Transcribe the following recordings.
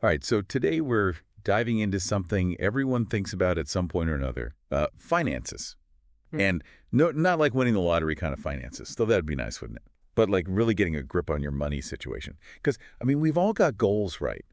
All right, so today we're diving into something everyone thinks about at some point or another, finances. Hmm. And no, not like winning the lottery kind of finances, though that'd be nice, wouldn't it? But like really getting a grip on your money situation. Because, I mean, we've all got goals, right?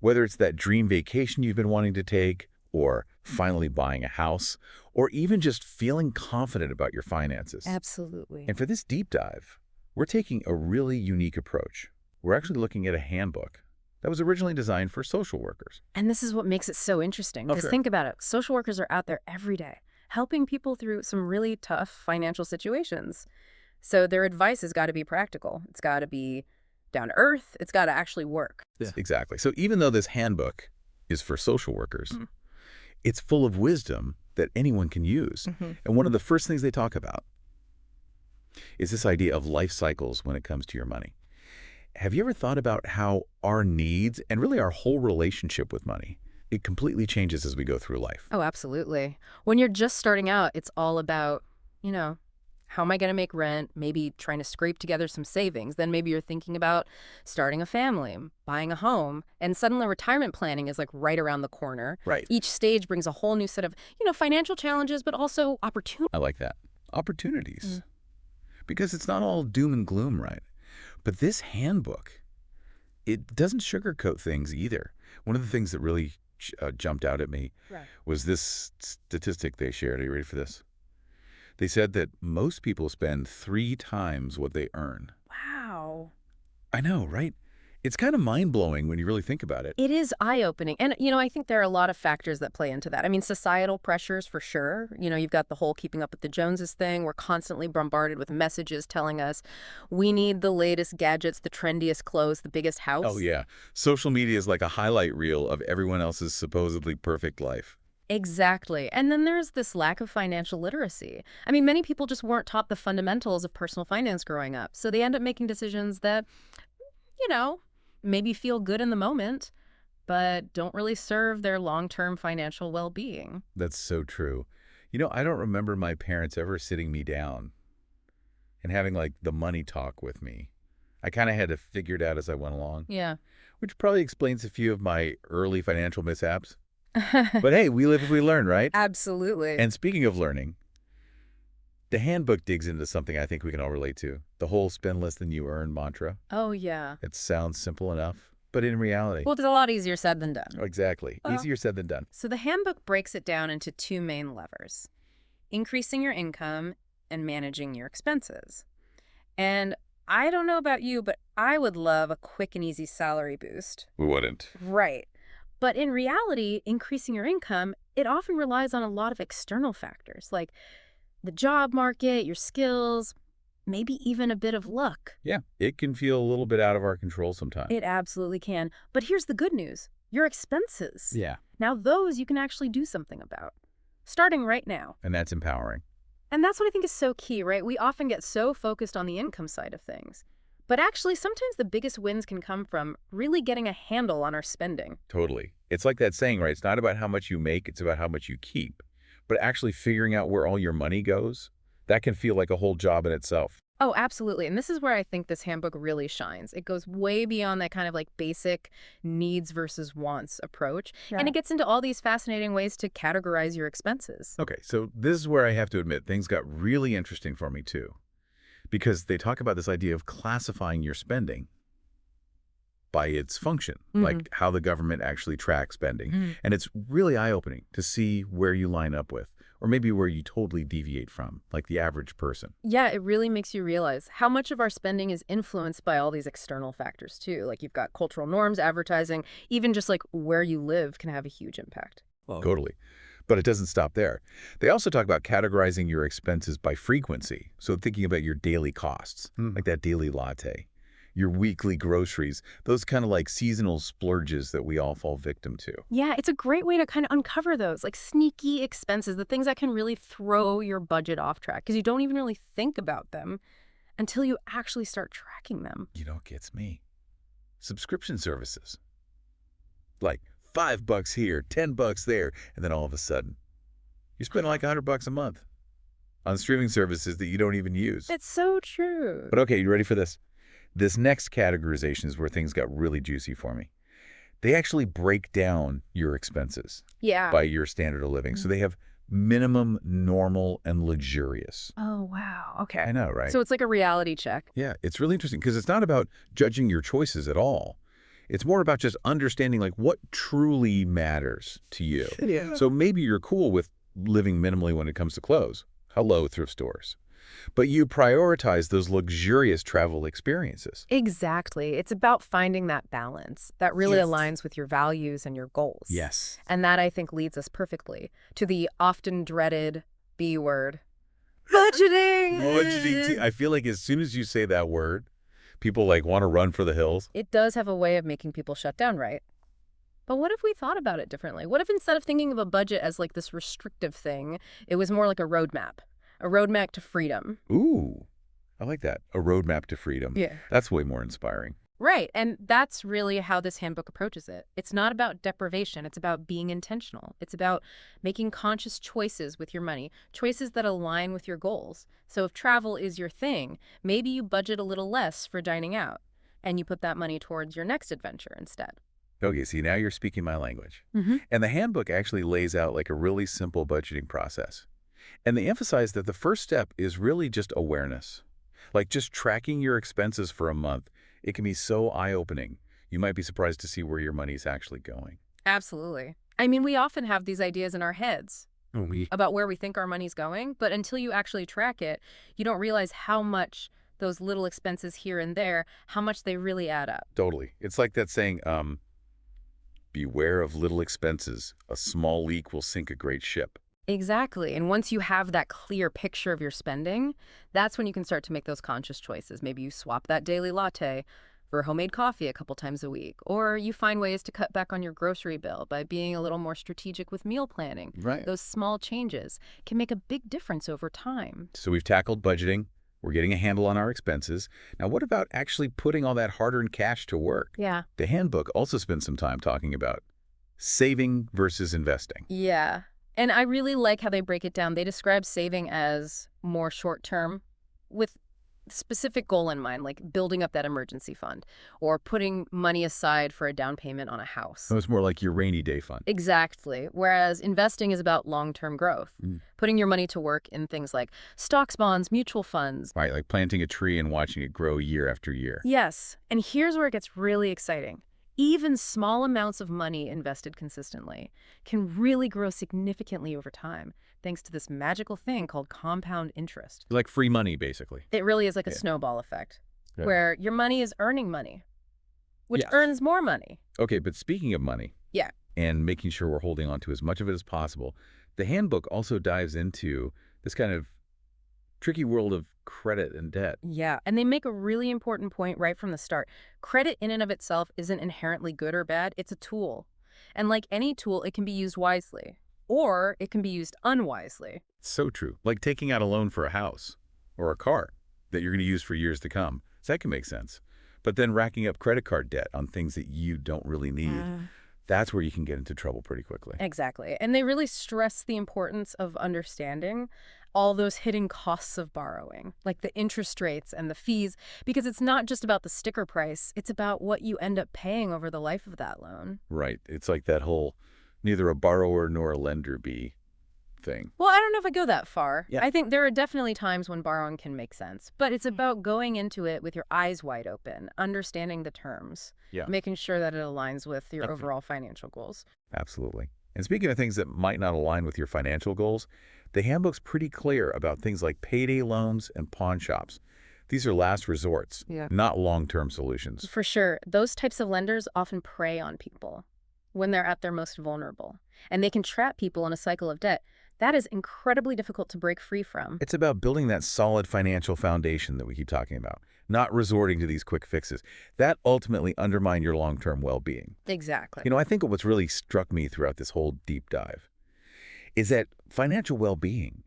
Whether it's that dream vacation you've been wanting to take, or finally buying a house, or even just feeling confident about your finances. Absolutely. And for this deep dive, we're taking a really unique approach. We're actually looking at a handbook that was originally designed for social workers. And this is what makes it so interesting. Oh, Because sure. think about it, social workers are out there every day helping people through some really tough financial situations. So their advice has got to be practical. It's got to be down to earth. It's got to actually work. Yeah. Exactly. So even though this handbook is for social workers, Mm. it's full of wisdom that anyone can use. Hmm. And one of the first things they talk about is this idea of life cycles when it comes to your money. Have you ever thought about how our needs and really our whole relationship with money, it completely changes as we go through life? Oh, absolutely. When you're just starting out, it's all about, you know, how am I going to make rent? Maybe trying to scrape together some savings. Then maybe you're thinking about starting a family, buying a home, and suddenly retirement planning is like right around the corner. Right. Each stage brings a whole new set of, financial challenges, but also opportunities. I like that. Opportunities. Because it's not all doom and gloom, right? But this handbook, it doesn't sugarcoat things either. One of the things that really jumped out at me Right. was this statistic they shared. Are you ready for this? They said that most people spend 3 times what they earn. Wow. I know, right? It's kind of mind-blowing when you really think about it. It is eye-opening. And, I think there are a lot of factors that play into that. I mean, societal pressures for sure. You've got the whole keeping up with the Joneses thing. We're constantly bombarded with messages telling us we need the latest gadgets, the trendiest clothes, the biggest Oh, house. yeah. Social media is like a highlight reel of everyone else's supposedly perfect life. Exactly. And then there's this lack of financial literacy. I mean, many people just weren't taught the fundamentals of personal finance growing up. So they end up making decisions that, you know, maybe feel good in the moment, but don't really serve their long-term financial well-being. That's so true. You know, I don't remember my parents ever sitting me down and having like the money talk with me. I kind of had to figure it out as I went along, Yeah. which probably explains a few of my early financial mishaps. But hey, we live and we learn, right? Absolutely. And speaking of learning, the handbook digs into something I think we can all relate to. The whole spend less than you earn mantra. Oh, yeah. It sounds simple enough, but in reality, Well, it's a lot easier said than done. exactly. Well, Easier said than done. So the handbook breaks it down into two main levers: increasing your income and managing your expenses. And I don't know about you, but I would love a quick and easy salary boost. We wouldn't. Right. But in reality, increasing your income, it often relies on a lot of external factors like the job market, your skills, maybe even a bit of luck. Yeah, it can feel a little bit out of our control sometimes. It absolutely can. But here's the good news: your expenses. Yeah, Now, those you can actually do something about, starting right now. and that's empowering. And that's what I think is so key, right? We often get so focused on the income side of things. But actually, sometimes the biggest wins can come from really getting a handle on our spending. Totally. It's like that saying, right? It's not about how much you make, it's about how much you keep. But actually figuring out where all your money goes, that can feel like a whole job in itself. Oh, absolutely. And this is where I think this handbook really shines. It goes way beyond that kind of like basic needs versus wants approach. And Yeah. it gets into all these fascinating ways to categorize your expenses. Okay, so this is where I have to admit things got really interesting for me too. Because they talk about this idea of classifying your spending by its function, like how the government actually tracks spending. Mhm. And it's really eye-opening to see where you line up with, or maybe where you totally deviate from, like the average person. Yeah, it really makes you realize how much of our spending is influenced by all these external factors too. Like you've got cultural norms, advertising, even just like where you live can have a huge impact. Well, Totally. But it doesn't stop there. They also talk about categorizing your expenses by frequency. So thinking about your daily costs, like that daily latte, your weekly groceries, those kind of like seasonal splurges that we all fall victim to. Yeah, it's a great way to kind of uncover those like sneaky expenses, the things that can really throw your budget off track because you don't even really think about them until you actually start tracking them. You know what gets me? Subscription services. Like $5 here, $10 there, and then all of a sudden, you're spending like $100 a month on streaming services that you don't even use. It's so true. But okay, you ready for this? This next categorization is where things got really juicy for me. they actually break down your expenses Yeah. by your standard of living. So they have minimum, normal, and luxurious. Oh, wow. I Okay. know, right? So it's like a reality check. Yeah, it's really interesting because it's not about judging your choices at all. It's more about just understanding like what truly matters to you. Yeah. So maybe you're cool with living minimally when it comes to clothes. Hello, thrift stores. But you prioritize those luxurious travel experiences. Exactly. It's about finding that balance that really Yes. aligns with your values and your goals. Yes. And that, I think, leads us perfectly to the often dreaded B word, budgeting. Budgeting. I feel like as soon as you say that word, people like want to run for the hills. It does have a way of making people shut down, right? But what if we thought about it differently? What if instead of thinking of a budget as like this restrictive thing, it was more like a roadmap to freedom? Ooh, I like that. A roadmap to freedom. Yeah. That's way more inspiring. Right. And that's really how this handbook approaches it. It's not about deprivation. It's about being intentional. It's about making conscious choices with your money, choices that align with your goals. So if travel is your thing, maybe you budget a little less for dining out and you put that money towards your next adventure instead. Okay, see, now you're speaking my language. Mm-hmm. And the handbook actually lays out like a really simple budgeting process. And they emphasize that the first step is really just awareness. Like just tracking your expenses for a month. It can be so eye-opening. You might be surprised to see where your money's actually going. Absolutely. I mean, we often have these ideas in our heads Oh, about where we think our money's going, but until you actually track it, you don't realize how much those little expenses here and there, how much they really add up. Totally. It's like that saying, beware of little expenses. A small leak will sink a great ship. Exactly. And once you have that clear picture of your spending, that's when you can start to make those conscious choices. Maybe you swap that daily latte for homemade coffee a couple times a week, or you find ways to cut back on your grocery bill by being a little more strategic with meal planning. Right. Those small changes can make a big difference over time. So we've tackled budgeting. We're getting a handle on our expenses. Now, what about actually putting all that hard-earned cash to work? Yeah. The handbook also spends some time talking about saving versus investing. Yeah. And I really like how they break it down. They describe saving as more short-term with specific goal in mind, like building up that emergency fund or putting money aside for a down payment on a house. So it's more like your rainy day fund. Exactly. Whereas investing is about long-term growth, putting your money to work in things like stocks, bonds, mutual funds. Right, like planting a tree and watching it grow year after year. Yes. And here's where it gets really exciting. Even small amounts of money invested consistently can really grow significantly over time, thanks to this magical thing called compound interest. Like free money, basically. It really is like a Yeah. snowball effect, Yeah. where your money is earning money, which Yes. earns more money. Okay, but speaking of money. Yeah. And making sure we're holding on to as much of it as possible, the handbook also dives into this kind of tricky world of credit and debt. Yeah, and they make a really important point right from the start. Credit in and of itself isn't inherently good or bad. It's a tool. And like any tool, it can be used wisely, or it can be used unwisely. It's so true. Like taking out a loan for a house or a car that you're going to use for years to come. So that can make sense. But then racking up credit card debt on things that you don't really need, that's where you can get into trouble pretty quickly. Exactly. And they really stress the importance of understanding all those hidden costs of borrowing, like the interest rates and the fees, because it's not just about the sticker price, it's about what you end up paying over the life of that loan. Right. It's like that whole neither a borrower nor a lender be thing. Well, I don't know if I go that far. Yeah. I think there are definitely times when borrowing can make sense, but it's about going into it with your eyes wide open, understanding the terms, Yeah. making sure that it aligns with your Definitely. overall financial goals. Absolutely. And speaking of things that might not align with your financial goals, the handbook's pretty clear about things like payday loans and pawn shops. These are last resorts, not long-term solutions. For sure, those types of lenders often prey on people when they're at their most vulnerable, and they can trap people in a cycle of debt. That is incredibly difficult to break free from. It's about building that solid financial foundation that we keep talking about, not resorting to these quick fixes. That ultimately undermine your long-term well-being. Exactly. You know, I think what's really struck me throughout this whole deep dive is that financial well-being,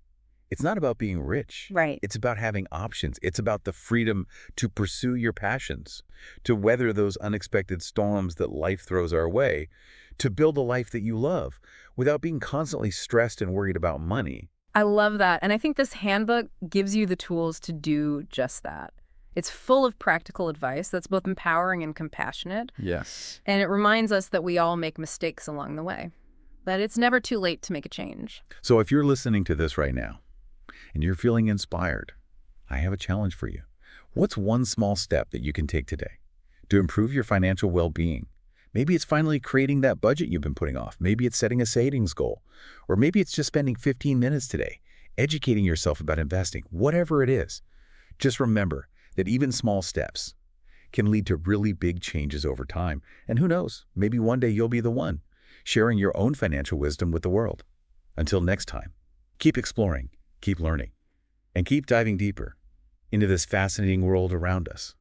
it's not about being rich. Right. It's about having options. It's about the freedom to pursue your passions, to weather those unexpected storms that life throws our way, to build a life that you love without being constantly stressed and worried about money. I love that. And I think this handbook gives you the tools to do just that. It's full of practical advice that's both empowering and compassionate, Yes. and it reminds us that we all make mistakes along the way. But it's never too late to make a change. So if you're listening to this right now and you're feeling inspired, I have a challenge for you. What's one small step that you can take today to improve your financial well-being? Maybe it's finally creating that budget you've been putting off. Maybe it's setting a savings goal. Or maybe it's just spending 15 minutes today, educating yourself about investing. Whatever it is, just remember that even small steps can lead to really big changes over time. And who knows, maybe one day you'll be the one sharing your own financial wisdom with the world. Until next time, keep exploring, keep learning, and keep diving deeper into this fascinating world around us.